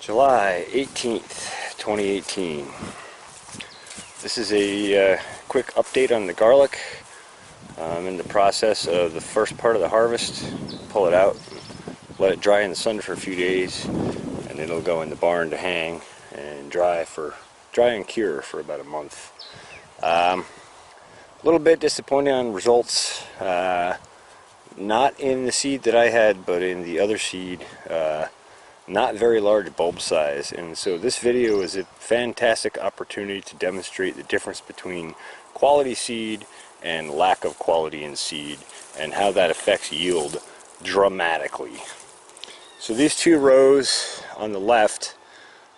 July 18th, 2018. This is a quick update on the garlic. I'm in the process of the first part of the harvest. Pull it out, let it dry in the sun for a few days, and it'll go in the barn to hang and dry and cure for about a month. A little bit disappointing on results. Not in the seed that I had, but in the other seed. Not very large bulb size, and so this video is a fantastic opportunity to demonstrate the difference between quality seed and lack of quality in seed, and how that affects yield dramatically. So these two rows on the left,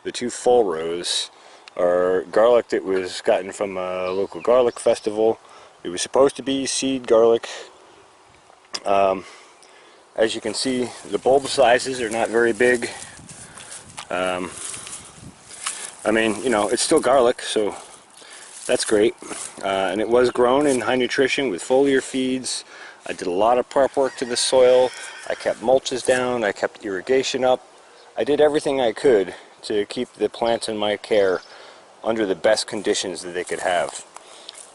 the two full rows, are garlic that was gotten from a local garlic festival. It was supposed to be seed garlic. As you can see, the bulb sizes are not very big. I mean, you know, it's still garlic, so that's great. And it was grown in high nutrition with foliar feeds. I did a lot of prep work to the soil. I kept mulches down. I kept irrigation up. I did everything I could to keep the plants in my care under the best conditions that they could have.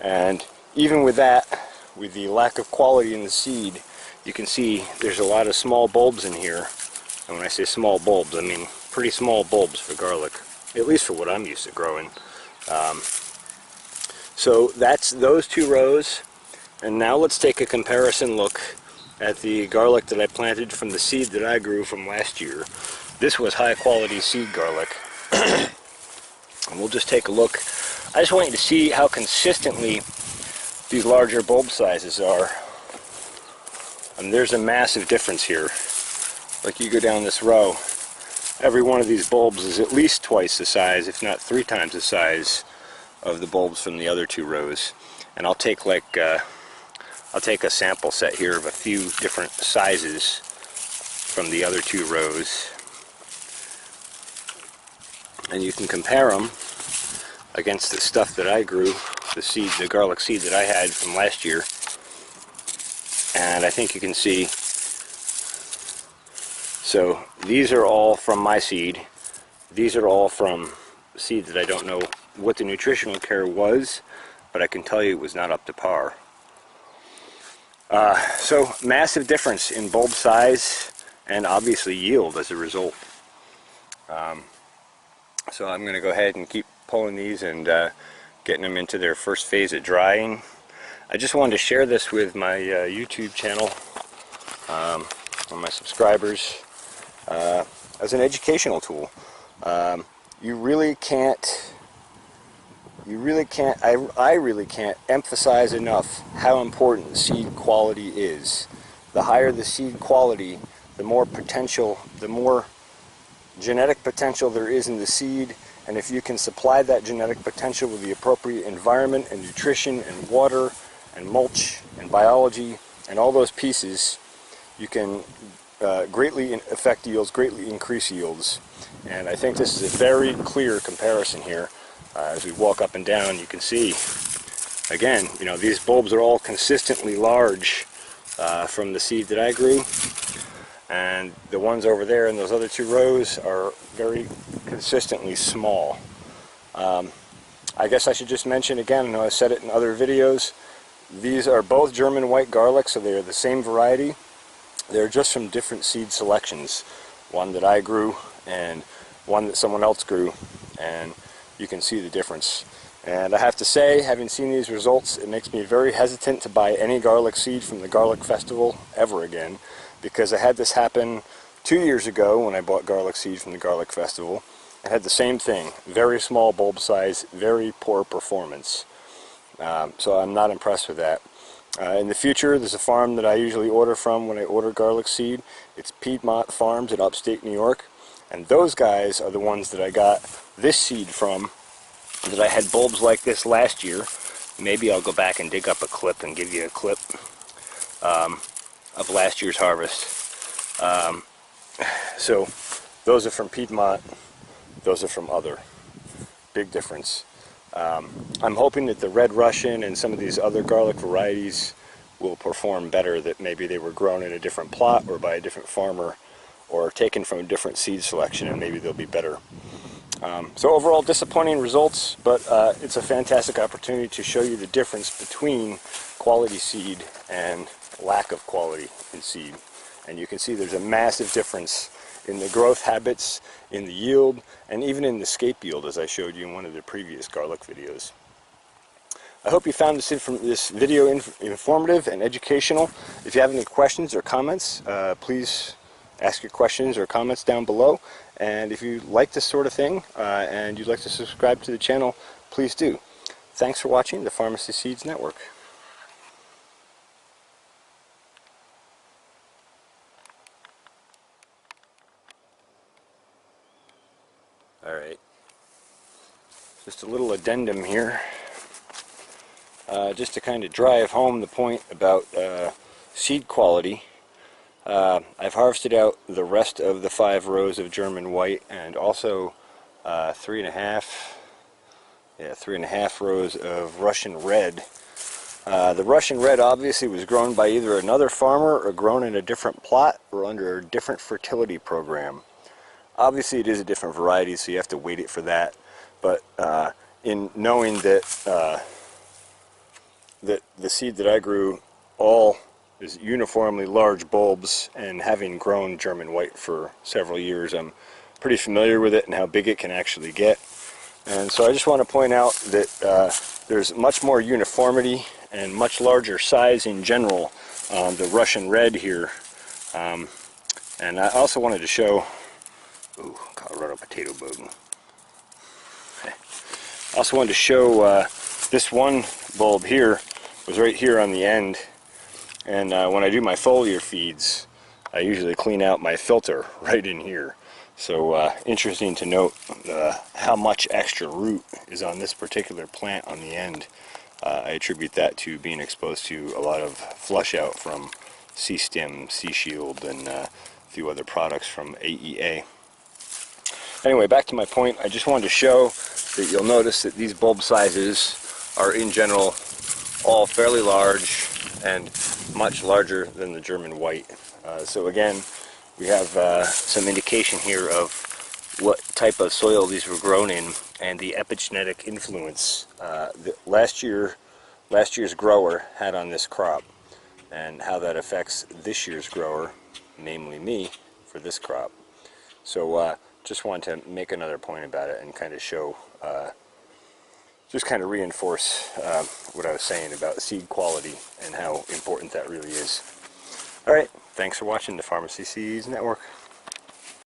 And even with that, with the lack of quality in the seed, you can see there's a lot of small bulbs in here. And when I say small bulbs, I mean pretty small bulbs for garlic, at least for what I'm used to growing. So that's those two rows. And now let's take a comparison look at the garlic that I planted from the seed that I grew from last year. This was high quality seed garlic. And we'll just take a look. I just want you to see how consistently these larger bulb sizes are. And there's a massive difference here. Like, you go down this row, every one of these bulbs is at least twice the size, if not 3 times the size of the bulbs from the other two rows. And I'll take I'll take a sample set here of a few different sizes from the other two rows, and you can compare them against the stuff that I grew, the garlic seed that I had from last year. And I think you can see, so these are all from my seed. These are all from seed that I don't know what the nutritional care was, but I can tell you it was not up to par. So massive difference in bulb size and obviously yield as a result. So I'm going to go ahead and keep pulling these and getting them into their first phase of drying. I just wanted to share this with my YouTube channel, and my subscribers, as an educational tool. I really can't emphasize enough how important seed quality is. The higher the seed quality, the more potential, the more genetic potential there is in the seed. And if you can supply that genetic potential with the appropriate environment and nutrition and water and mulch and biology and all those pieces, you can greatly affect yields, greatly increase yields. And I think this is a very clear comparison here. As we walk up and down, you can see, again, you know, these bulbs are all consistently large from the seed that I grew, and the ones over there in those other two rows are very consistently small. I guess I should just mention again, I know I said it in other videos, these are both German white garlic, so they are the same variety. They're just from different seed selections. One that I grew and one that someone else grew, and you can see the difference. And I have to say, having seen these results, it makes me very hesitant to buy any garlic seed from the Garlic Festival ever again, because I had this happen 2 years ago when I bought garlic seed from the Garlic Festival. I had the same thing, very small bulb size, very poor performance. So I'm not impressed with that. In the future, there's a farm that I usually order from when I order garlic seed. It's Piedmont Farms in upstate New York. And those guys are the ones that I got this seed from, that I had bulbs like this last year. Maybe I'll go back and dig up a clip and give you a clip of last year's harvest. So those are from Piedmont, those are from other. Big difference. I'm hoping that the Red Russian and some of these other garlic varieties will perform better, that maybe they were grown in a different plot or by a different farmer or taken from a different seed selection, and maybe they'll be better. So overall, disappointing results, but it's a fantastic opportunity to show you the difference between quality seed and lack of quality in seed. And you can see there's a massive difference in the growth habits, in the yield, and even in the scape yield, as I showed you in one of the previous garlic videos. I hope you found this video informative and educational. If you have any questions or comments, please ask your questions or comments down below. And if you like this sort of thing and you'd like to subscribe to the channel, please do. Thanks for watching the Farmacy Seeds Network. Alright, just a little addendum here, just to kind of drive home the point about seed quality. I've harvested out the rest of the 5 rows of German white, and also 3.5 rows of Russian red. The Russian red obviously was grown by either another farmer or grown in a different plot or under a different fertility program. Obviously it is a different variety, so you have to weight it for that. But in knowing that that the seed that I grew all is uniformly large bulbs, and having grown German white for several years, I'm pretty familiar with it and how big it can actually get. And so I just want to point out that there's much more uniformity and much larger size in general on the Russian red here. And I also wanted to show, ooh, Colorado potato bug. I also wanted to show this one bulb here was right here on the end, and when I do my foliar feeds, I usually clean out my filter right in here. So interesting to note how much extra root is on this particular plant on the end. I attribute that to being exposed to a lot of flush out from C-Stim, C-Shield, and a few other products from AEA. Anyway, back to my point. I just wanted to show that you'll notice that these bulb sizes are in general all fairly large and much larger than the German white. So again, we have some indication here of what type of soil these were grown in and the epigenetic influence that last year's grower had on this crop, and how that affects this year's grower, namely me, for this crop. So just wanted to make another point about it and kind of show, just kind of reinforce what I was saying about seed quality and how important that really is. Alright, thanks for watching the Farmacy Seeds Network.